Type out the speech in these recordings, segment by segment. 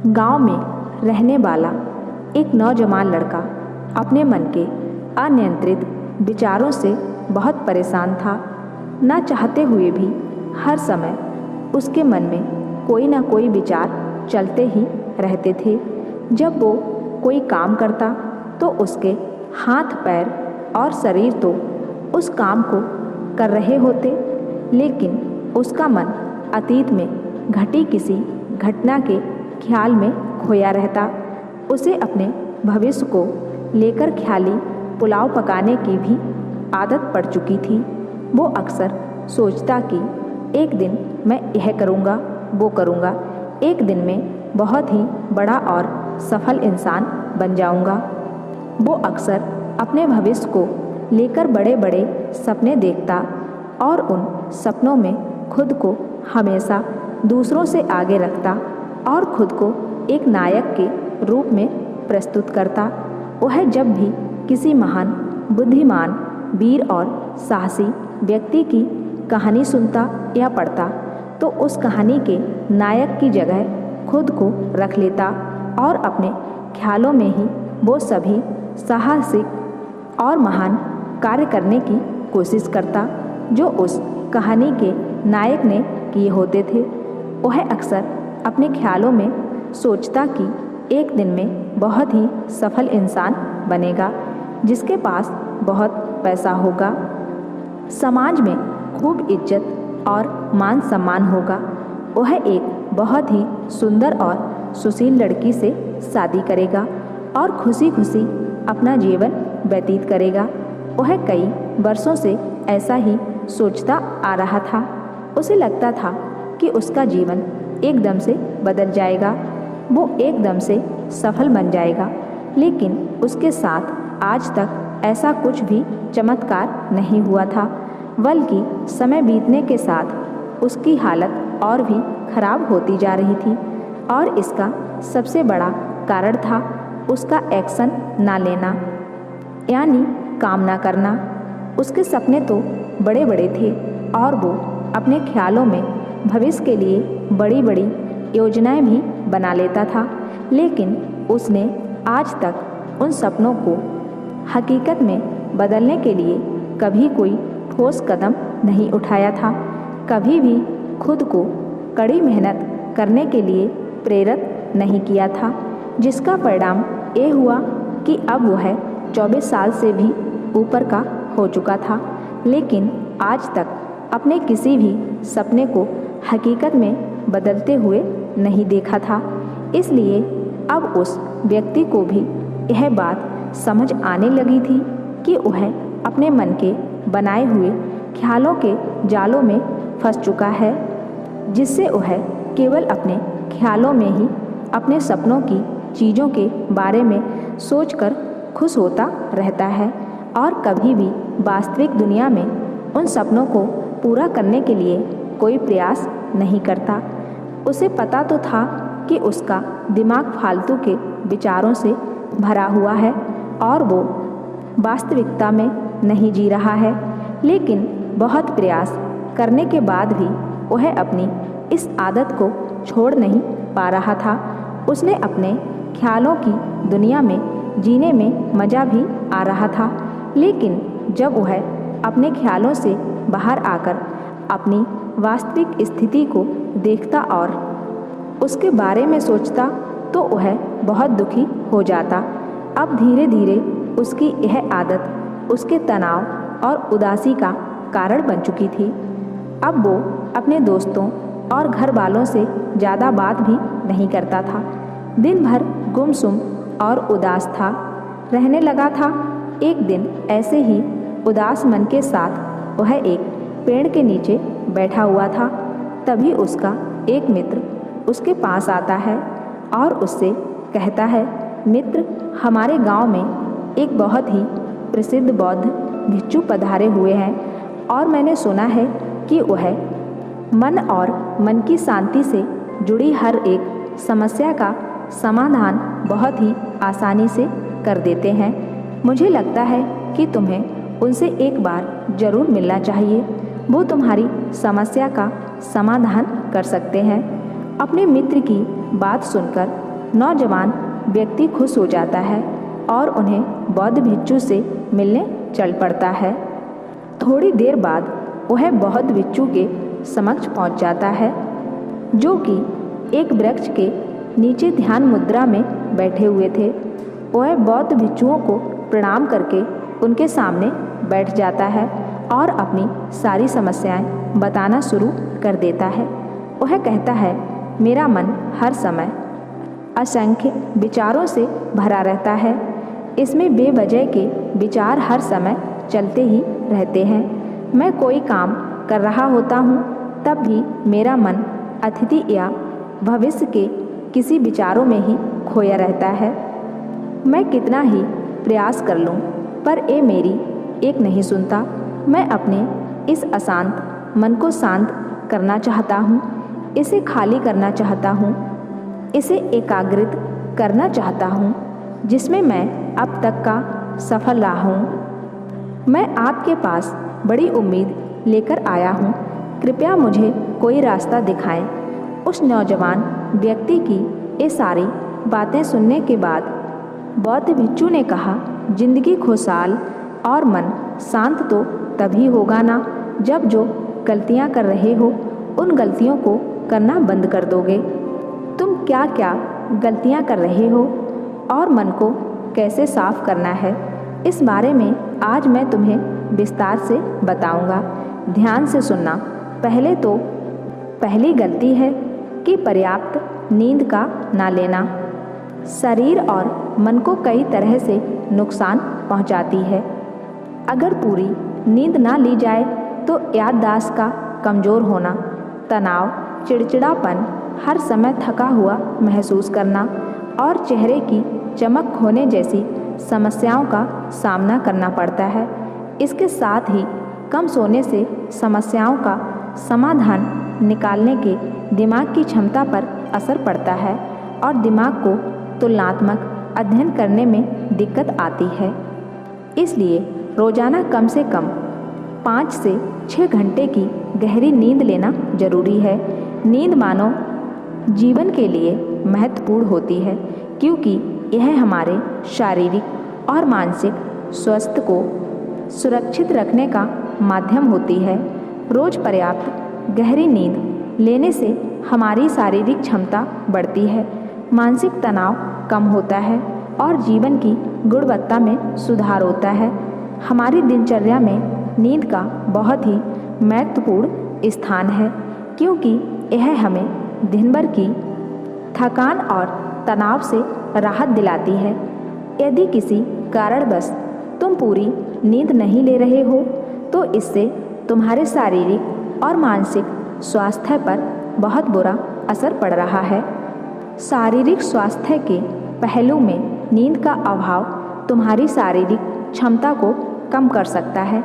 गांव में रहने वाला एक नौजवान लड़का अपने मन के अनियंत्रित विचारों से बहुत परेशान था। ना चाहते हुए भी हर समय उसके मन में कोई ना कोई विचार चलते ही रहते थे। जब वो कोई काम करता तो उसके हाथ पैर और शरीर तो उस काम को कर रहे होते, लेकिन उसका मन अतीत में घटी किसी घटना के ख्याल में खोया रहता। उसे अपने भविष्य को लेकर ख्याली पुलाव पकाने की भी आदत पड़ चुकी थी। वो अक्सर सोचता कि एक दिन मैं यह करूँगा, वो करूँगा, एक दिन में बहुत ही बड़ा और सफल इंसान बन जाऊँगा। वो अक्सर अपने भविष्य को लेकर बड़े बड़े सपने देखता और उन सपनों में खुद को हमेशा दूसरों से आगे रखता और खुद को एक नायक के रूप में प्रस्तुत करता। वह जब भी किसी महान, बुद्धिमान, वीर और साहसी व्यक्ति की कहानी सुनता या पढ़ता तो उस कहानी के नायक की जगह खुद को रख लेता और अपने ख्यालों में ही वो सभी साहसिक और महान कार्य करने की कोशिश करता जो उस कहानी के नायक ने किए होते थे। वह अक्सर अपने ख्यालों में सोचता कि एक दिन में बहुत ही सफल इंसान बनेगा, जिसके पास बहुत पैसा होगा, समाज में खूब इज्जत और मान सम्मान होगा। वह एक बहुत ही सुंदर और सुशील लड़की से शादी करेगा और खुशी खुशी अपना जीवन व्यतीत करेगा। वह कई वर्षों से ऐसा ही सोचता आ रहा था। उसे लगता था कि उसका जीवन एकदम से बदल जाएगा, वो एकदम से सफल बन जाएगा, लेकिन उसके साथ आज तक ऐसा कुछ भी चमत्कार नहीं हुआ था। बल्कि समय बीतने के साथ उसकी हालत और भी खराब होती जा रही थी और इसका सबसे बड़ा कारण था उसका एक्शन ना लेना, यानी काम ना करना। उसके सपने तो बड़े बड़े थे और वो अपने ख्यालों में भविष्य के लिए बड़ी बड़ी योजनाएं भी बना लेता था, लेकिन उसने आज तक उन सपनों को हकीकत में बदलने के लिए कभी कोई ठोस कदम नहीं उठाया था। कभी भी खुद को कड़ी मेहनत करने के लिए प्रेरित नहीं किया था, जिसका परिणाम ये हुआ कि अब वह 24 साल से भी ऊपर का हो चुका था, लेकिन आज तक अपने किसी भी सपने को हकीकत में बदलते हुए नहीं देखा था। इसलिए अब उस व्यक्ति को भी यह बात समझ आने लगी थी कि वह अपने मन के बनाए हुए ख्यालों के जालों में फंस चुका है, जिससे वह केवल अपने ख्यालों में ही अपने सपनों की चीज़ों के बारे में सोचकर खुश होता रहता है और कभी भी वास्तविक दुनिया में उन सपनों को पूरा करने के लिए कोई प्रयास नहीं करता। उसे पता तो था कि उसका दिमाग फालतू के विचारों से भरा हुआ है और वो वास्तविकता में नहीं जी रहा है, लेकिन बहुत प्रयास करने के बाद भी वह अपनी इस आदत को छोड़ नहीं पा रहा था। उसने अपने ख्यालों की दुनिया में जीने में मज़ा भी आ रहा था, लेकिन जब वह अपने ख्यालों से बाहर आकर अपनी वास्तविक स्थिति को देखता और उसके बारे में सोचता तो वह बहुत दुखी हो जाता। अब धीरे धीरे उसकी यह आदत उसके तनाव और उदासी का कारण बन चुकी थी। अब वो अपने दोस्तों और घर वालों से ज़्यादा बात भी नहीं करता था। दिन भर गुमसुम और उदास था रहने लगा था। एक दिन ऐसे ही उदास मन के साथ वह एक पेड़ के नीचे बैठा हुआ था। तभी उसका एक मित्र उसके पास आता है और उससे कहता है, मित्र, हमारे गांव में एक बहुत ही प्रसिद्ध बौद्ध भिक्षु पधारे हुए हैं और मैंने सुना है कि वह मन और मन की शांति से जुड़ी हर एक समस्या का समाधान बहुत ही आसानी से कर देते हैं। मुझे लगता है कि तुम्हें उनसे एक बार ज़रूर मिलना चाहिए, वो तुम्हारी समस्या का समाधान कर सकते हैं। अपने मित्र की बात सुनकर नौजवान व्यक्ति खुश हो जाता है और उन्हें बौद्ध भिक्षु से मिलने चल पड़ता है। थोड़ी देर बाद वह बौद्ध भिक्षु के समक्ष पहुंच जाता है, जो कि एक वृक्ष के नीचे ध्यान मुद्रा में बैठे हुए थे। वह बौद्ध भिक्षुओं को प्रणाम करके उनके सामने बैठ जाता है और अपनी सारी समस्याएं बताना शुरू कर देता है। वह कहता है, मेरा मन हर समय असंख्य विचारों से भरा रहता है। इसमें बेवजह के विचार हर समय चलते ही रहते हैं। मैं कोई काम कर रहा होता हूँ तब भी मेरा मन अतीत या भविष्य के किसी विचारों में ही खोया रहता है। मैं कितना ही प्रयास कर लूँ पर ये मेरी एक नहीं सुनता। मैं अपने इस अशांत मन को शांत करना चाहता हूँ, इसे खाली करना चाहता हूँ, इसे एकाग्रित करना चाहता हूँ, जिसमें मैं अब तक का सफल रहा हूँ। मैं आपके पास बड़ी उम्मीद लेकर आया हूँ, कृपया मुझे कोई रास्ता दिखाएं। उस नौजवान व्यक्ति की ये सारी बातें सुनने के बाद बौद्ध भिक्षु ने कहा, जिंदगी खुशहाल और मन शांत तो तभी होगा ना जब जो गलतियां कर रहे हो उन गलतियों को करना बंद कर दोगे। तुम क्या क्या गलतियां कर रहे हो और मन को कैसे साफ करना है, इस बारे में आज मैं तुम्हें विस्तार से बताऊंगा। ध्यान से सुनना। पहले तो पहली गलती है कि पर्याप्त नींद का ना लेना शरीर और मन को कई तरह से नुकसान पहुंचाती है। अगर पूरी नींद ना ली जाए तो याददाश्त का कमज़ोर होना, तनाव, चिड़चिड़ापन, हर समय थका हुआ महसूस करना और चेहरे की चमक खोने जैसी समस्याओं का सामना करना पड़ता है। इसके साथ ही कम सोने से समस्याओं का समाधान निकालने के दिमाग की क्षमता पर असर पड़ता है और दिमाग को तुलनात्मक अध्ययन करने में दिक्कत आती है। इसलिए रोजाना कम से कम 5 से 6 घंटे की गहरी नींद लेना जरूरी है। नींद मानव जीवन के लिए महत्वपूर्ण होती है क्योंकि यह हमारे शारीरिक और मानसिक स्वास्थ्य को सुरक्षित रखने का माध्यम होती है। रोज पर्याप्त गहरी नींद लेने से हमारी शारीरिक क्षमता बढ़ती है, मानसिक तनाव कम होता है और जीवन की गुणवत्ता में सुधार होता है। हमारी दिनचर्या में नींद का बहुत ही महत्वपूर्ण स्थान है क्योंकि यह हमें दिन भर की थकान और तनाव से राहत दिलाती है। यदि किसी कारणवश तुम पूरी नींद नहीं ले रहे हो तो इससे तुम्हारे शारीरिक और मानसिक स्वास्थ्य पर बहुत बुरा असर पड़ रहा है। शारीरिक स्वास्थ्य के पहलू में नींद का अभाव तुम्हारी शारीरिक क्षमता को कम कर सकता है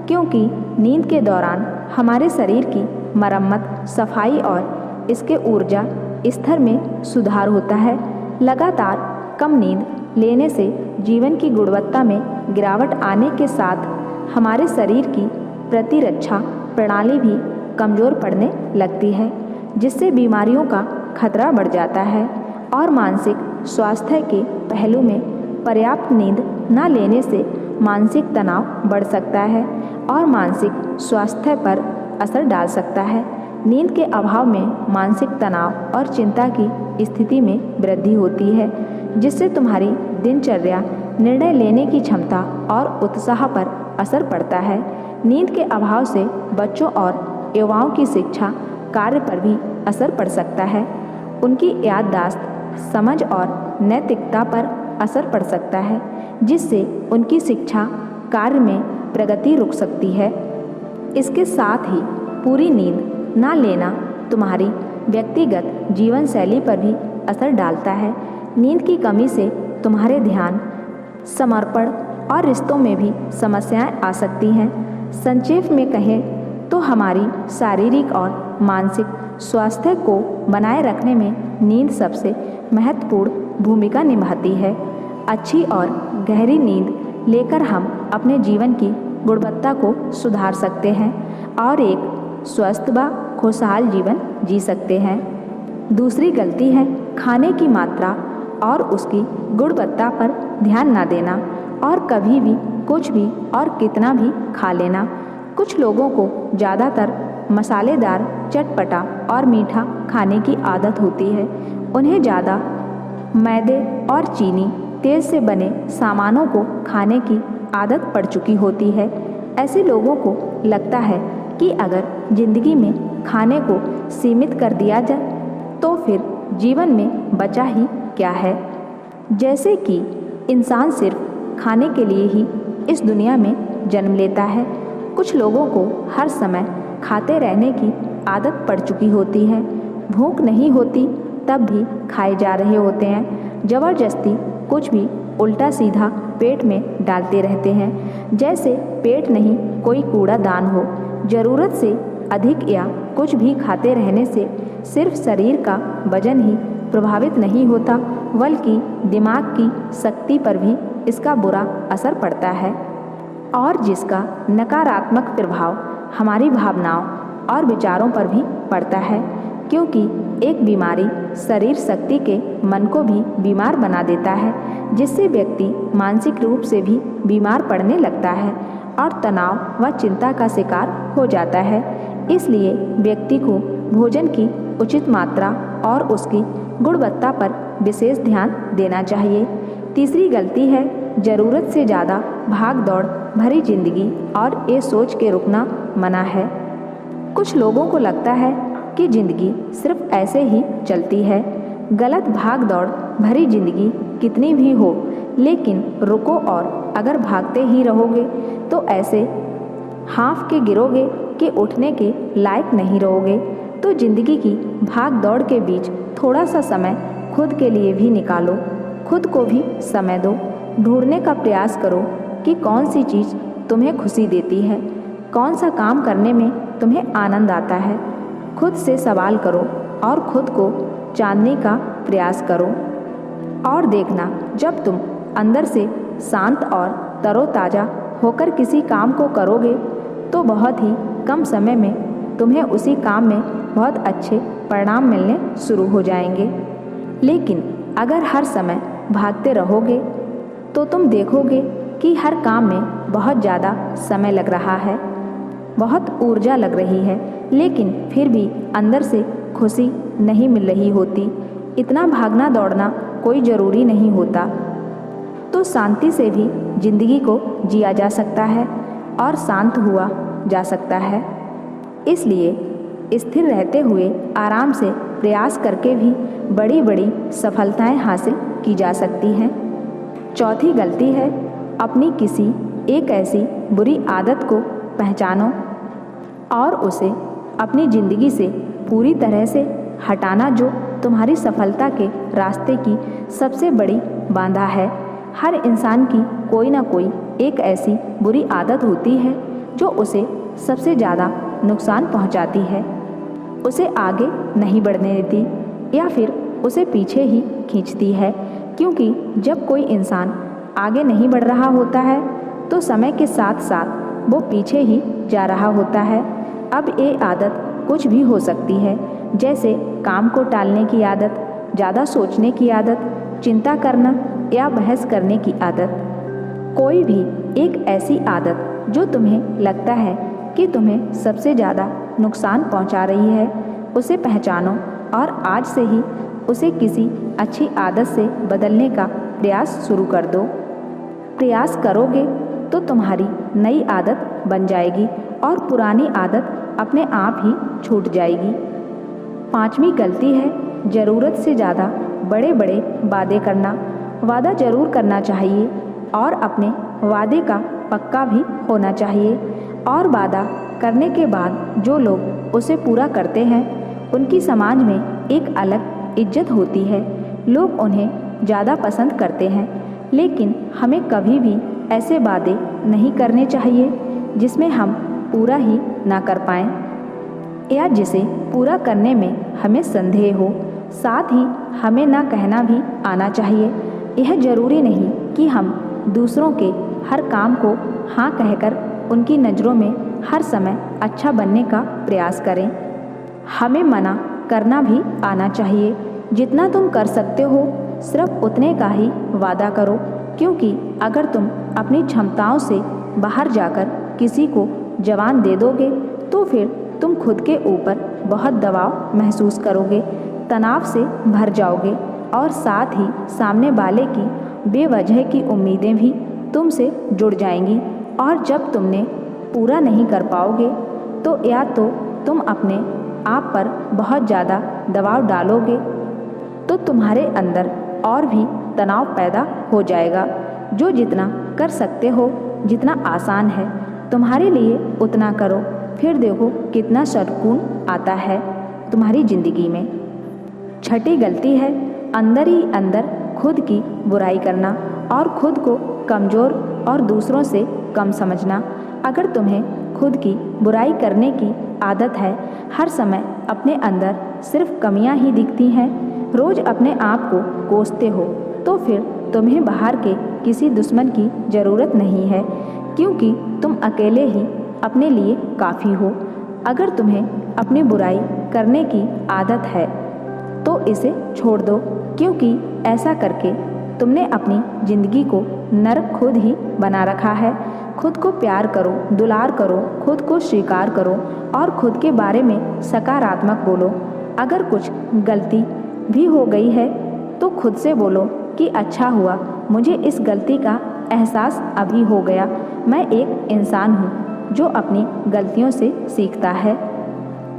क्योंकि नींद के दौरान हमारे शरीर की मरम्मत, सफाई और इसके ऊर्जा स्तर में सुधार होता है। लगातार कम नींद लेने से जीवन की गुणवत्ता में गिरावट आने के साथ हमारे शरीर की प्रतिरक्षा प्रणाली भी कमज़ोर पड़ने लगती है, जिससे बीमारियों का खतरा बढ़ जाता है। और मानसिक स्वास्थ्य के पहलू में पर्याप्त नींद न लेने से मानसिक तनाव बढ़ सकता है और मानसिक स्वास्थ्य पर असर डाल सकता है। नींद के अभाव में मानसिक तनाव और चिंता की स्थिति में वृद्धि होती है, जिससे तुम्हारी दिनचर्या, निर्णय लेने की क्षमता और उत्साह पर असर पड़ता है। नींद के अभाव से बच्चों और युवाओं की शिक्षा, कार्य पर भी असर पड़ सकता है। उनकी याददाश्त, समझ और नैतिकता पर असर पड़ सकता है, जिससे उनकी शिक्षा, कार्य में प्रगति रुक सकती है। इसके साथ ही पूरी नींद ना लेना तुम्हारी व्यक्तिगत जीवन शैली पर भी असर डालता है। नींद की कमी से तुम्हारे ध्यान, समर्पण और रिश्तों में भी समस्याएं आ सकती हैं। संक्षेप में कहें तो हमारी शारीरिक और मानसिक स्वास्थ्य को बनाए रखने में नींद सबसे महत्वपूर्ण भूमिका निभाती है। अच्छी और गहरी नींद लेकर हम अपने जीवन की गुणवत्ता को सुधार सकते हैं और एक स्वस्थ व खुशहाल जीवन जी सकते हैं। दूसरी गलती है खाने की मात्रा और उसकी गुणवत्ता पर ध्यान ना देना और कभी भी कुछ भी और कितना भी खा लेना। कुछ लोगों को ज़्यादातर मसालेदार, चटपटा और मीठा खाने की आदत होती है। उन्हें ज़्यादा मैदे और चीनी, तेल से बने सामानों को खाने की आदत पड़ चुकी होती है। ऐसे लोगों को लगता है कि अगर ज़िंदगी में खाने को सीमित कर दिया जाए तो फिर जीवन में बचा ही क्या है। जैसे कि इंसान सिर्फ खाने के लिए ही इस दुनिया में जन्म लेता है। कुछ लोगों को हर समय खाते रहने की आदत पड़ चुकी होती है। भूख नहीं होती तब भी खाए जा रहे होते हैं। ज़बरदस्ती कुछ भी उल्टा सीधा पेट में डालते रहते हैं, जैसे पेट नहीं कोई कूड़ादान हो। ज़रूरत से अधिक या कुछ भी खाते रहने से सिर्फ शरीर का वजन ही प्रभावित नहीं होता, बल्कि दिमाग की शक्ति पर भी इसका बुरा असर पड़ता है और जिसका नकारात्मक प्रभाव हमारी भावनाओं और विचारों पर भी पड़ता है, क्योंकि एक बीमारी शरीर शक्ति के मन को भी बीमार बना देता है, जिससे व्यक्ति मानसिक रूप से भी बीमार पड़ने लगता है और तनाव व चिंता का शिकार हो जाता है। इसलिए व्यक्ति को भोजन की उचित मात्रा और उसकी गुणवत्ता पर विशेष ध्यान देना चाहिए। तीसरी गलती है ज़रूरत से ज़्यादा भाग दौड़ भरी जिंदगी और ये सोच के रुकना मना है। कुछ लोगों को लगता है कि ज़िंदगी सिर्फ ऐसे ही चलती है। गलत भाग दौड़ भरी जिंदगी कितनी भी हो, लेकिन रुको और अगर भागते ही रहोगे तो ऐसे हाँफ के गिरोगे कि उठने के लायक नहीं रहोगे। तो जिंदगी की भाग दौड़ के बीच थोड़ा सा समय खुद के लिए भी निकालो, खुद को भी समय दो। ढूंढने का प्रयास करो कि कौन सी चीज़ तुम्हें खुशी देती है, कौन सा काम करने में तुम्हें आनंद आता है। खुद से सवाल करो और खुद को जानने का प्रयास करो और देखना, जब तुम अंदर से शांत और तरोताज़ा होकर किसी काम को करोगे तो बहुत ही कम समय में तुम्हें उसी काम में बहुत अच्छे परिणाम मिलने शुरू हो जाएंगे। लेकिन अगर हर समय भागते रहोगे तो तुम देखोगे कि हर काम में बहुत ज़्यादा समय लग रहा है, बहुत ऊर्जा लग रही है, लेकिन फिर भी अंदर से खुशी नहीं मिल रही होती। इतना भागना दौड़ना कोई ज़रूरी नहीं होता, तो शांति से भी जिंदगी को जिया जा सकता है और शांत हुआ जा सकता है। इसलिए स्थिर रहते हुए आराम से प्रयास करके भी बड़ी बड़ी सफलताएं हासिल की जा सकती हैं। चौथी गलती है अपनी किसी एक ऐसी बुरी आदत को पहचानो और उसे अपनी ज़िंदगी से पूरी तरह से हटाना, जो तुम्हारी सफलता के रास्ते की सबसे बड़ी बाधा है। हर इंसान की कोई ना कोई एक ऐसी बुरी आदत होती है जो उसे सबसे ज़्यादा नुकसान पहुंचाती है, उसे आगे नहीं बढ़ने देती या फिर उसे पीछे ही खींचती है। क्योंकि जब कोई इंसान आगे नहीं बढ़ रहा होता है तो समय के साथ साथ वो पीछे ही जा रहा होता है। अब ये आदत कुछ भी हो सकती है, जैसे काम को टालने की आदत, ज़्यादा सोचने की आदत, चिंता करना या बहस करने की आदत। कोई भी एक ऐसी आदत जो तुम्हें लगता है कि तुम्हें सबसे ज़्यादा नुकसान पहुंचा रही है, उसे पहचानो और आज से ही उसे किसी अच्छी आदत से बदलने का प्रयास शुरू कर दो। प्रयास करोगे तो तुम्हारी नई आदत बन जाएगी और पुरानी आदत अपने आप ही छूट जाएगी। पांचवी गलती है ज़रूरत से ज़्यादा बड़े बड़े वादे करना। वादा ज़रूर करना चाहिए और अपने वादे का पक्का भी होना चाहिए, और वादा करने के बाद जो लोग उसे पूरा करते हैं उनकी समाज में एक अलग इज्जत होती है। लोग उन्हें ज़्यादा पसंद करते हैं। लेकिन हमें कभी भी ऐसे वादे नहीं करने चाहिए जिसमें हम पूरा ही ना कर पाएँ या जिसे पूरा करने में हमें संदेह हो। साथ ही हमें ना कहना भी आना चाहिए। यह ज़रूरी नहीं कि हम दूसरों के हर काम को हाँ कहकर उनकी नज़रों में हर समय अच्छा बनने का प्रयास करें। हमें मना करना भी आना चाहिए। जितना तुम कर सकते हो सिर्फ उतने का ही वादा करो, क्योंकि अगर तुम अपनी क्षमताओं से बाहर जाकर किसी को जवान दे दोगे तो फिर तुम खुद के ऊपर बहुत दबाव महसूस करोगे, तनाव से भर जाओगे और साथ ही सामने वाले की बेवजह की उम्मीदें भी तुमसे जुड़ जाएंगी। और जब तुमने पूरा नहीं कर पाओगे तो या तो तुम अपने आप पर बहुत ज़्यादा दबाव डालोगे तो तुम्हारे अंदर और भी तनाव पैदा हो जाएगा। जो जितना कर सकते हो, जितना आसान है तुम्हारे लिए उतना करो, फिर देखो कितना सुकून आता है तुम्हारी ज़िंदगी में। छठी गलती है अंदर ही अंदर खुद की बुराई करना और खुद को कमज़ोर और दूसरों से कम समझना। अगर तुम्हें खुद की बुराई करने की आदत है, हर समय अपने अंदर सिर्फ कमियां ही दिखती हैं, रोज़ अपने आप को कोसते हो, तो फिर तुम्हें बाहर के किसी दुश्मन की ज़रूरत नहीं है, क्योंकि तुम अकेले ही अपने लिए काफ़ी हो। अगर तुम्हें अपनी बुराई करने की आदत है तो इसे छोड़ दो, क्योंकि ऐसा करके तुमने अपनी ज़िंदगी को नरक खुद ही बना रखा है। खुद को प्यार करो, दुलार करो, खुद को स्वीकार करो और खुद के बारे में सकारात्मक बोलो। अगर कुछ गलती भी हो गई है तो खुद से बोलो कि अच्छा हुआ, मुझे इस गलती का एहसास अभी हो गया। मैं एक इंसान हूँ जो अपनी गलतियों से सीखता है।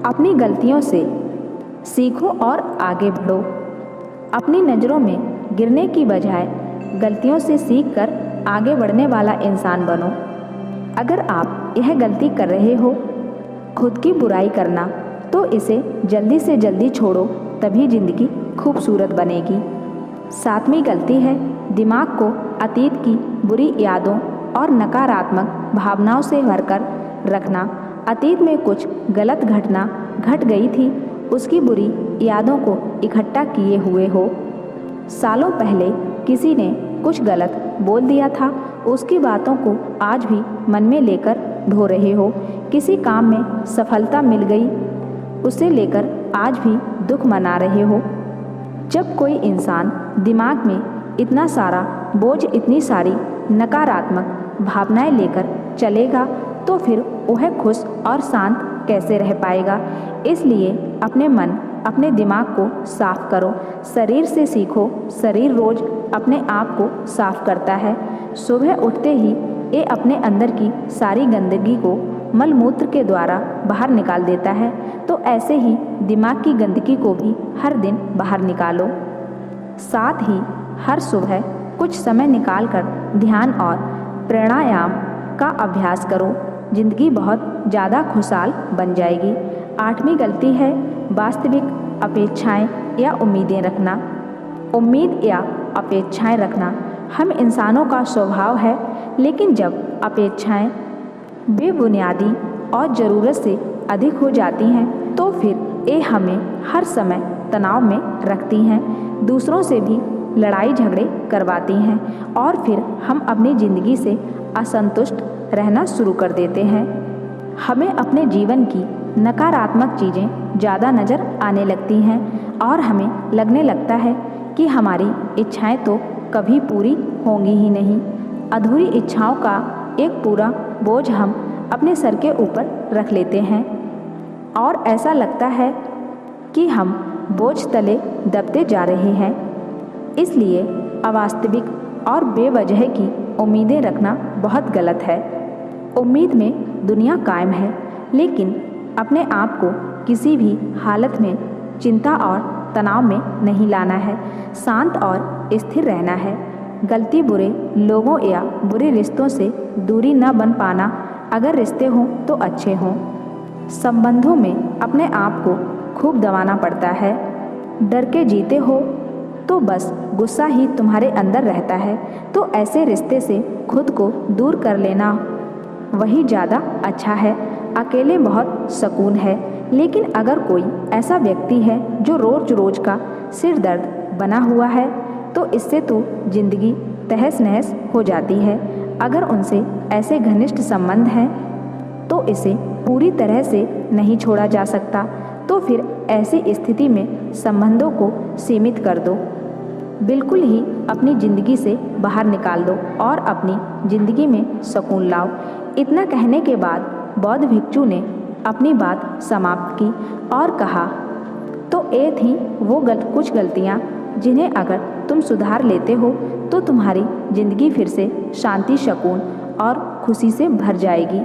अपनी गलतियों से सीखो और आगे बढ़ो। अपनी नज़रों में गिरने की बजाय गलतियों से सीखकर आगे बढ़ने वाला इंसान बनो। अगर आप यह गलती कर रहे हो, खुद की बुराई करना, तो इसे जल्दी से जल्दी छोड़ो, तभी ज़िंदगी खूबसूरत बनेगी। सातवीं गलती है दिमाग को अतीत की बुरी यादों और नकारात्मक भावनाओं से भरकर रखना। अतीत में कुछ गलत घटना घट गई थी, उसकी बुरी यादों को इकट्ठा किए हुए हो। सालों पहले किसी ने कुछ गलत बोल दिया था, उसकी बातों को आज भी मन में लेकर ढो रहे हो। किसी काम में सफलता मिल गई, उसे लेकर आज भी दुख मना रहे हो। जब कोई इंसान दिमाग में इतना सारा बोझ, इतनी सारी नकारात्मक भावनाएं लेकर चलेगा तो फिर वह खुश और शांत कैसे रह पाएगा। इसलिए अपने मन, अपने दिमाग को साफ करो। शरीर से सीखो, शरीर रोज अपने आप को साफ करता है। सुबह उठते ही ये अपने अंदर की सारी गंदगी को मल मूत्र के द्वारा बाहर निकाल देता है, तो ऐसे ही दिमाग की गंदगी को भी हर दिन बाहर निकालो। साथ ही हर सुबह कुछ समय निकालकर ध्यान और प्राणायाम का अभ्यास करो, जिंदगी बहुत ज़्यादा खुशहाल बन जाएगी। आठवीं गलती है वास्तविक अपेक्षाएं या उम्मीदें रखना। उम्मीद या अपेक्षाएं रखना हम इंसानों का स्वभाव है, लेकिन जब अपेक्षाएं बेबुनियादी और ज़रूरत से अधिक हो जाती हैं तो फिर ये हमें हर समय तनाव में रखती हैं, दूसरों से भी लड़ाई झगड़े करवाती हैं और फिर हम अपनी ज़िंदगी से असंतुष्ट रहना शुरू कर देते हैं। हमें अपने जीवन की नकारात्मक चीज़ें ज़्यादा नज़र आने लगती हैं और हमें लगने लगता है कि हमारी इच्छाएं तो कभी पूरी होंगी ही नहीं। अधूरी इच्छाओं का एक पूरा बोझ हम अपने सर के ऊपर रख लेते हैं और ऐसा लगता है कि हम बोझ तले दबते जा रहे हैं। इसलिए अवास्तविक और बेवजह की उम्मीदें रखना बहुत गलत है। उम्मीद में दुनिया कायम है, लेकिन अपने आप को किसी भी हालत में चिंता और तनाव में नहीं लाना है। शांत और स्थिर रहना है। गलती बुरे लोगों या बुरे रिश्तों से दूरी न बन पाना। अगर रिश्ते हों तो अच्छे हों। संबंधों में अपने आप को खूब दबाना पड़ता है। डर के जीते हो तो बस गुस्सा ही तुम्हारे अंदर रहता है, तो ऐसे रिश्ते से खुद को दूर कर लेना वही ज़्यादा अच्छा है। अकेले बहुत सुकून है, लेकिन अगर कोई ऐसा व्यक्ति है जो रोज रोज का सिर दर्द बना हुआ है तो इससे तो जिंदगी तहस नहस हो जाती है। अगर उनसे ऐसे घनिष्ठ संबंध हैं तो इसे पूरी तरह से नहीं छोड़ा जा सकता, तो फिर ऐसी स्थिति में संबंधों को सीमित कर दो। बिल्कुल ही अपनी ज़िंदगी से बाहर निकाल दो और अपनी ज़िंदगी में सुकून लाओ। इतना कहने के बाद बौद्ध भिक्षु ने अपनी बात समाप्त की और कहा, तो ये थी वो कुछ गलतियाँ जिन्हें अगर तुम सुधार लेते हो तो तुम्हारी ज़िंदगी फिर से शांति, सुकून और खुशी से भर जाएगी।